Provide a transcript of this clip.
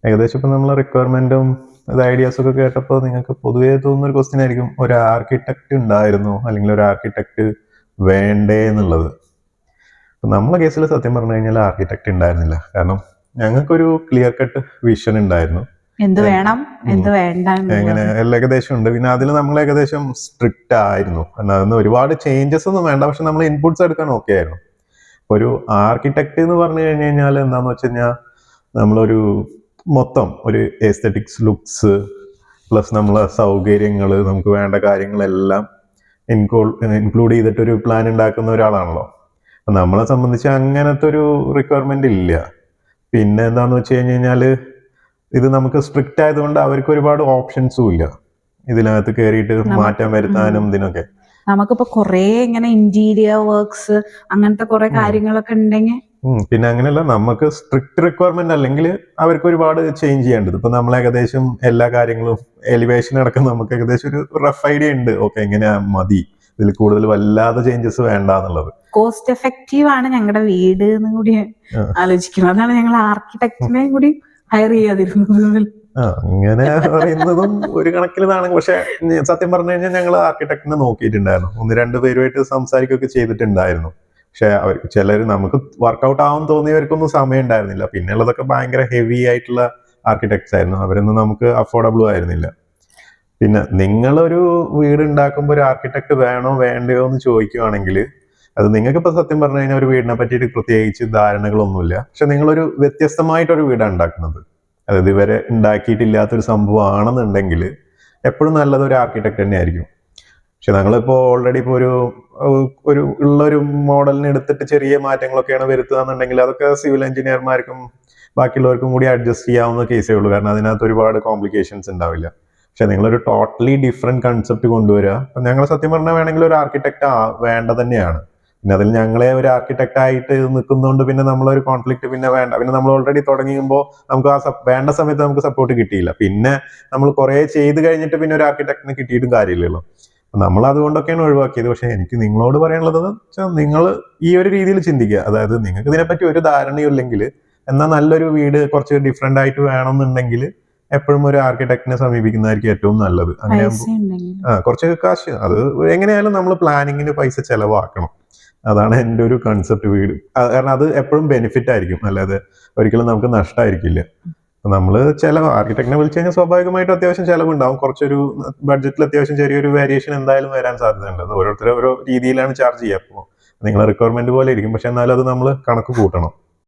ഏകദേശം ഇപ്പൊ നമ്മളെ റിക്വയർമെന്റും ഐഡിയാസ് ഒക്കെ കേട്ടപ്പോൾ നിങ്ങൾക്ക് പൊതുവേ തോന്നുന്ന ഒരു ക്വസ്റ്റ്യൻ ആയിരിക്കും, ഒരു ആർക്കിടെക്ട് ഉണ്ടായിരുന്നോ അല്ലെങ്കിൽ ഒരു ആർക്കിടെക്ട് വേണ്ടേ എന്നുള്ളത്. നമ്മളെ കേസിൽ സത്യം പറഞ്ഞു കഴിഞ്ഞാൽ ആർക്കിടെക്ട് ഉണ്ടായിരുന്നില്ല. കാരണം ഞങ്ങൾക്കൊരു ക്ലിയർ കട്ട് വിഷൻ ഉണ്ടായിരുന്നു, എന്ത് വേണം എന്ത് വേണ്ട എങ്ങനെ എല്ലാം ഏകദേശം ഉണ്ട്. പിന്നെ അതിൽ നമ്മൾ ഏകദേശം സ്ട്രിക്റ്റ് ആയിരുന്നു. അതൊന്നും ഒരുപാട് ചേഞ്ചസ് ഒന്നും വേണ്ട, പക്ഷെ നമ്മൾ ഇൻപുട്സ് എടുക്കാൻ ഓക്കെ ആയിരുന്നു. ഒരു ആർക്കിടെക്ട് എന്ന് പറഞ്ഞു കഴിഞ്ഞു കഴിഞ്ഞാൽ എന്താന്ന് വെച്ച് കഴിഞ്ഞാൽ നമ്മളൊരു മൊത്തം ഒരു എസ്തെറ്റിക്സ് ലുക്സ് പ്ലസ് നമ്മളെ സൗകര്യങ്ങൾ, നമുക്ക് വേണ്ട കാര്യങ്ങളെല്ലാം ഇൻക്ലൂഡ് ചെയ്തിട്ടൊരു പ്ലാൻ ഉണ്ടാക്കുന്ന ഒരാളാണല്ലോ. നമ്മളെ സംബന്ധിച്ച് അങ്ങനത്തെ ഒരു റിക്വയർമെന്റ് ഇല്ല. പിന്നെ എന്താന്ന് വെച്ച് കഴിഞ്ഞ് കഴിഞ്ഞാൽ ഇത് നമുക്ക് സ്ട്രിക്റ്റ് ആയതുകൊണ്ട് അവർക്ക് ഒരുപാട് ഓപ്ഷൻസും ഇല്ല ഇതിനകത്ത് കയറിയിട്ട് മാറ്റം വരുത്താനും ഇതിനൊക്കെ. നമുക്കിപ്പോ കൊറേ ഇങ്ങനെ ഇന്റീരിയർ വർക്ക്സ് അങ്ങനത്തെ കുറെ കാര്യങ്ങളൊക്കെ ഉണ്ടെങ്കിൽ പിന്നെ അങ്ങനെയല്ല, നമുക്ക് സ്ട്രിക്റ്റ് റിക്വയർമെന്റ് അല്ലെങ്കിൽ അവർക്ക് ഒരുപാട് ചേഞ്ച് ചെയ്യേണ്ടത്. ഇപ്പൊ നമ്മൾ ഏകദേശം എല്ലാ കാര്യങ്ങളും എലിവേഷൻ അടക്കം നമുക്ക് ഏകദേശം ഒരു റഫ് ഐഡിയ ഉണ്ട്, ഓക്കെ എങ്ങനെയാ മതി, ഇതിൽ കൂടുതൽ വല്ലാതെ ചേഞ്ചസ് വേണ്ട എന്നുള്ളത്. കോസ്റ്റ് എഫക്റ്റീവ് ആണ് ഞങ്ങളുടെ വീട് എന്ന് കൂടി ആലോചിക്കുന്നത്. അതാണ് ഞങ്ങൾ ആർക്കിടെക്റ്റിനെ കൂടി ഹയർ ചെയ്യാതിരുന്നത്. അങ്ങനെ പറയുന്നതും ഒരു കണക്കിലാണ്. പക്ഷെ സത്യം പറഞ്ഞു കഴിഞ്ഞാൽ ഞങ്ങൾ ആർക്കിടെക്റ്റിനെ നോക്കിയിട്ടുണ്ടായിരുന്നു, 1-2 പേരുമായിട്ട് സംസാരിക്കുകയൊക്കെ ചെയ്തിട്ടുണ്ടായിരുന്നു. പക്ഷെ അവർക്ക് ചിലർ നമുക്ക് വർക്കൗട്ട് ആവാൻ തോന്നിയവർക്കൊന്നും സമയം ഉണ്ടായിരുന്നില്ല. പിന്നെ ഉള്ളതൊക്കെ ഭയങ്കര ഹെവി ആയിട്ടുള്ള ആർക്കിടെക്ട്സ് ആയിരുന്നു, അവരൊന്നും നമുക്ക് അഫോർഡബിളും ആയിരുന്നില്ല. പിന്നെ നിങ്ങളൊരു വീട് ഉണ്ടാക്കുമ്പോൾ ഒരു ആർക്കിടെക്ട് വേണോ വേണ്ടയോ എന്ന് ചോദിക്കുകയാണെങ്കിൽ, അത് നിങ്ങൾക്കിപ്പോൾ സത്യം പറഞ്ഞു കഴിഞ്ഞാൽ ഒരു വീടിനെ പറ്റിയിട്ട് പ്രത്യേകിച്ച് ധാരണകളൊന്നുമില്ല, പക്ഷെ നിങ്ങളൊരു വ്യത്യസ്തമായിട്ടൊരു വീടാണ് ഉണ്ടാക്കുന്നത്, അതായത് ഇവരെ ഉണ്ടാക്കിയിട്ടില്ലാത്തൊരു സംഭവമാണെന്നുണ്ടെങ്കിൽ എപ്പോഴും നല്ലത് ഒരു ആർക്കിടെക്ട് തന്നെ ആയിരിക്കും. പക്ഷെ ഞങ്ങളിപ്പോൾ ഓൾറെഡി ഇപ്പോൾ ഒരു ഉള്ളൊരു മോഡലിന് എടുത്തിട്ട് ചെറിയ മാറ്റങ്ങളൊക്കെയാണ് വരുത്തുക എന്നുണ്ടെങ്കിൽ അതൊക്കെ സിവിൽ എഞ്ചിനീയർമാർക്കും ബാക്കിയുള്ളവർക്കും കൂടി അഡ്ജസ്റ്റ് ചെയ്യാവുന്ന കേസേ ഉള്ളൂ. കാരണം അതിനകത്ത് ഒരുപാട് കോംപ്ലിക്കേഷൻസ് ഉണ്ടാവില്ല. പക്ഷെ നിങ്ങളൊരു ടോട്ടലി ഡിഫറെന്റ് കൺസെപ്റ്റ് കൊണ്ടുവരിക, അപ്പം ഞങ്ങൾ സത്യം പറഞ്ഞാൽ വേണമെങ്കിൽ ഒരു ആർക്കിടെക്ട് വേണ്ട തന്നെയാണ്. പിന്നെ അതിൽ ഞങ്ങളെ ഒരു ആർക്കിടെക്ട് ആയിട്ട് നിൽക്കുന്നതുകൊണ്ട് പിന്നെ നമ്മളൊരു കോൺഫ്ലിക്റ്റ് പിന്നെ വേണ്ട. പിന്നെ നമ്മൾ ഓൾറെഡി തുടങ്ങിയുമ്പോൾ നമുക്ക് വേണ്ട സമയത്ത് നമുക്ക് സപ്പോർട്ട് കിട്ടിയില്ല. പിന്നെ നമ്മൾ കുറെ ചെയ്ത് കഴിഞ്ഞിട്ട് പിന്നെ ഒരു ആർക്കിടെക്ടിനെ കിട്ടിയിട്ടും കാര്യമില്ലല്ലോ. നമ്മൾ അതുകൊണ്ടൊക്കെയാണ് ഒഴിവാക്കിയത്. പക്ഷെ എനിക്ക് നിങ്ങളോട് പറയാനുള്ളത് വെച്ചാൽ നിങ്ങൾ ഈ ഒരു രീതിയിൽ ചിന്തിക്കുക, അതായത് നിങ്ങൾക്ക് ഇതിനെപ്പറ്റി ഒരു ധാരണയും ഇല്ലെങ്കിൽ എന്നാൽ നല്ലൊരു വീട് കുറച്ച് ഡിഫറെന്റ് ആയിട്ട് വേണമെന്നുണ്ടെങ്കിൽ എപ്പോഴും ഒരു ആർക്കിടെക്ടിനെ സമീപിക്കുന്നതായിരിക്കും ഏറ്റവും നല്ലത്. അങ്ങനെ കുറച്ച് കാശ്, അത് എങ്ങനെയായാലും നമ്മൾ പ്ലാനിങ്ങിന് പൈസ ചെലവാക്കണം. അതാണ് എൻ്റെ ഒരു കൺസെപ്റ്റ്. വീട് കാരണം അത് എപ്പോഴും ബെനിഫിറ്റ് ആയിരിക്കും, അല്ലാതെ ഒരിക്കലും നമുക്ക് നഷ്ടമായിരിക്കില്ല. നമ്മൾ ചില ആർക്കിടെക്ടിനെ വിളിച്ചു കഴിഞ്ഞാൽ സ്വാഭാവികമായിട്ടും അത്യാവശ്യം ചിലവുണ്ടാവും. കുറച്ചൊരു ബഡ്ജറ്റിൽ അത്യാവശ്യം ചെറിയൊരു വേരിയേഷൻ എന്തായാലും വരാൻ സാധ്യതയുണ്ട്. അത് ഓരോരുത്തരും ഓരോ രീതിയിലാണ് ചാർജ് ചെയ്യുക. അപ്പോൾ നിങ്ങളെ റിക്വയർമെന്റ് പോലെ ഇരിക്കും, പക്ഷെ എന്നാലും അത് നമ്മൾ കണക്ക് കൂട്ടണം.